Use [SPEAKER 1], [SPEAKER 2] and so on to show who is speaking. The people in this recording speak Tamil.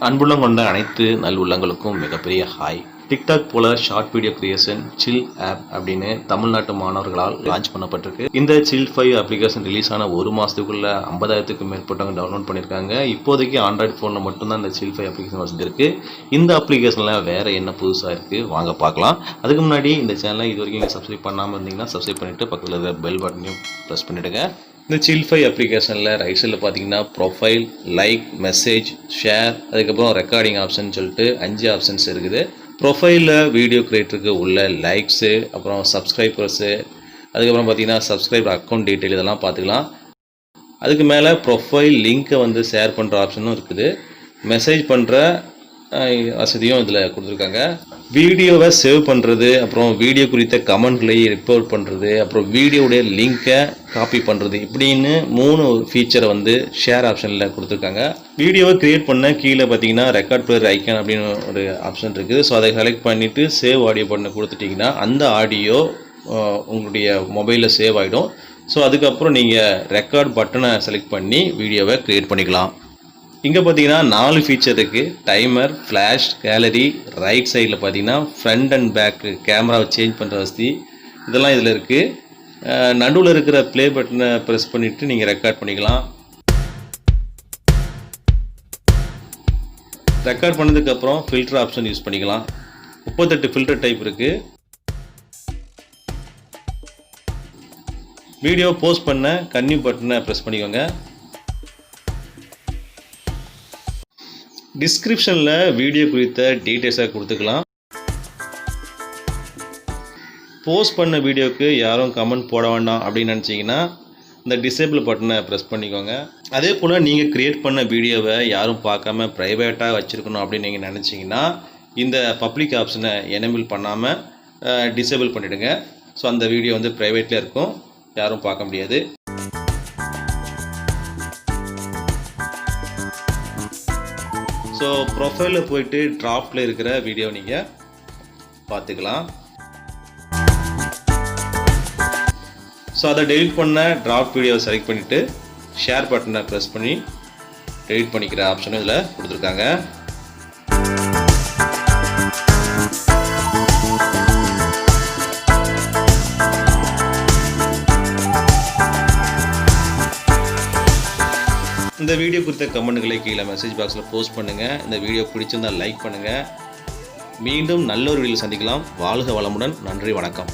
[SPEAKER 1] அன்புள்ளம் கொண்ட அனைத்து நல்லுள்ளங்களுக்கும் மிகப்பெரிய ஹாய். டிக்டாக் போல ஷார்ட் வீடியோ கிரியேஷன் சில் ஆப் அப்படின்னு தமிழ்நாட்டு மாணவர்களால் லான்ச் பண்ணப்பட்டிருக்கு. இந்த Chill5 அப்ளிகேஷன் ரிலீஸ் ஆன ஒரு மாதத்துக்குள்ள 50,000க்கும் மேற்பட்டவங்க டவுன்லோட் பண்ணியிருக்காங்க. இப்போதைக்கு ஆண்ட்ராய்டு ஃபோனில் மட்டும்தான் இந்த Chill5 அப்ளிகேஷன் வசதி. இந்த அப்ளிகேஷனில் வேறு என்ன புதுசாக இருக்குது வாங்க பார்க்கலாம். அதுக்கு முன்னாடி இந்த சேனலை இது வரைக்கும் நீங்கள் சப்ஸ்கிரைப் பண்ணாமல் இருந்தீங்கன்னா சப்ஸ்கிரைப் பண்ணிவிட்டு பக்கத்தில் இருக்கிற பெல் பட்டனையும் ப்ரெஸ் பண்ணிவிடுங்க. இந்த Chill5 அப்ளிகேஷனில் ரைட் சைடில் பார்த்தீங்கன்னா ப்ரொஃபைல், லைக், மெசேஜ், ஷேர், அதுக்கப்புறம் ரெக்கார்டிங் ஆப்ஷன் சொல்லிட்டு 5 ஆப்ஷன்ஸ் இருக்குது. ப்ரொஃபைலில் வீடியோ கிரியேட்டருக்கு உள்ள லைக்ஸு, அப்புறம் சப்ஸ்கிரைபர்ஸு, அதுக்கப்புறம் பார்த்தீங்கன்னா சப்ஸ்கிரைபர் அக்கௌண்ட் டீட்டெயில் இதெல்லாம் பார்த்துக்கலாம். அதுக்கு மேலே ப்ரொஃபைல் லிங்க்கை ஷேர் பண்ணுற ஆப்ஷனும் இருக்குது. மெசேஜ் பண்ணுற வசதியும் இதில் கொடுத்துருக்காங்க. வீடியோவை சேவ் பண்ணுறது, அப்புறம் வீடியோ குறித்த கமெண்ட்களை ரிப்போர்ட் பண்ணுறது, அப்புறம் வீடியோடைய லிங்க்கை காப்பி பண்ணுறது, இப்படின்னு 3 ஃபீச்சரை ஷேர் ஆப்ஷனில் கொடுத்துருக்காங்க. வீடியோவை க்ரியேட் பண்ண கீழே பார்த்தீங்கன்னா ரெக்கார்ட் பிளேயர் ஐக்கான் அப்படின்னு ஒரு ஆப்ஷன் இருக்குது. ஸோ அதை செலக்ட் பண்ணிவிட்டு சேவ் ஆடியோ பண்ண கொடுத்துட்டிங்கன்னா அந்த ஆடியோ உங்களுடைய மொபைலில் சேவ் ஆகிடும். ஸோ அதுக்கப்புறம் நீங்கள் ரெக்கார்ட் பட்டனை செலக்ட் பண்ணி வீடியோவை க்ரியேட் பண்ணிக்கலாம். இங்கே பார்த்தீங்கன்னா 4 ஃபீச்சர் இருக்குது. டைமர், ஃப்ளாஷ், கேலரி, ரைட் சைடில் பார்த்தீங்கன்னா ஃப்ரண்ட் அண்ட் பேக்கு கேமராவை சேஞ்ச் பண்ணுற வசதி இதெல்லாம் இதில் இருக்குது. நடுவில் இருக்கிற ப்ளே பட்டனை ப்ரெஸ் பண்ணிவிட்டு நீங்கள் ரெக்கார்ட் பண்ணிக்கலாம். ரெக்கார்ட் பண்ணதுக்கப்புறம் ஃபில்டர் ஆப்ஷன் யூஸ் பண்ணிக்கலாம். 38 ஃபில்டர் டைப் இருக்குது. வீடியோ போஸ்ட் பண்ண கன்னியூ பட்டனை ப்ரெஸ் பண்ணிக்கோங்க. டிஸ்கிரிப்ஷனில் வீடியோ குறித்த டீட்டெயில்ஸாக கொடுத்துக்கலாம். போஸ்ட் பண்ண வீடியோவுக்கு யாரும் கமெண்ட் போட வேண்டாம் அப்படின்னு நினச்சிங்கன்னா இந்த டிசேபிள் பட்டனை ப்ரெஸ் பண்ணிக்கோங்க. அதே போல் நீங்கள் க்ரியேட் பண்ண வீடியோவை யாரும் பார்க்காம ப்ரைவேட்டாக வச்சுருக்கணும் அப்படின்னு நீங்கள் நினச்சிங்கன்னா இந்த பப்ளிக் ஆப்ஷனை எனேபிள் பண்ணாமல் டிசேபிள் பண்ணிவிடுங்க. ஸோ அந்த வீடியோ ப்ரைவேட்டில் இருக்கும், யாரும் பார்க்க முடியாது. ஸோ ப்ரொஃபைலில் போயிட்டு ட்ராஃப்டில் இருக்கிற வீடியோ நீங்கள் பார்த்துக்கலாம். ஸோ அதை டெலிட் பண்ண ட்ராஃப்ட் வீடியோவை செலக்ட் பண்ணிவிட்டு ஷேர் பட்டனை ப்ரெஸ் பண்ணி டெலிட் பண்ணிக்கிற ஆப்ஷனும் இதில் கொடுத்துருக்காங்க. இந்த வீடியோ குறித்த கமெண்ட்களை கீழே மெசேஜ் பாக்ஸில் போஸ்ட் பண்ணுங்கள். இந்த வீடியோ பிடிச்சிருந்தால் லைக் பண்ணுங்கள். மீண்டும் நல்ல ஒரு வீடியோவில் சந்திக்கலாம். வாழ்க வளமுடன். நன்றி, வணக்கம்.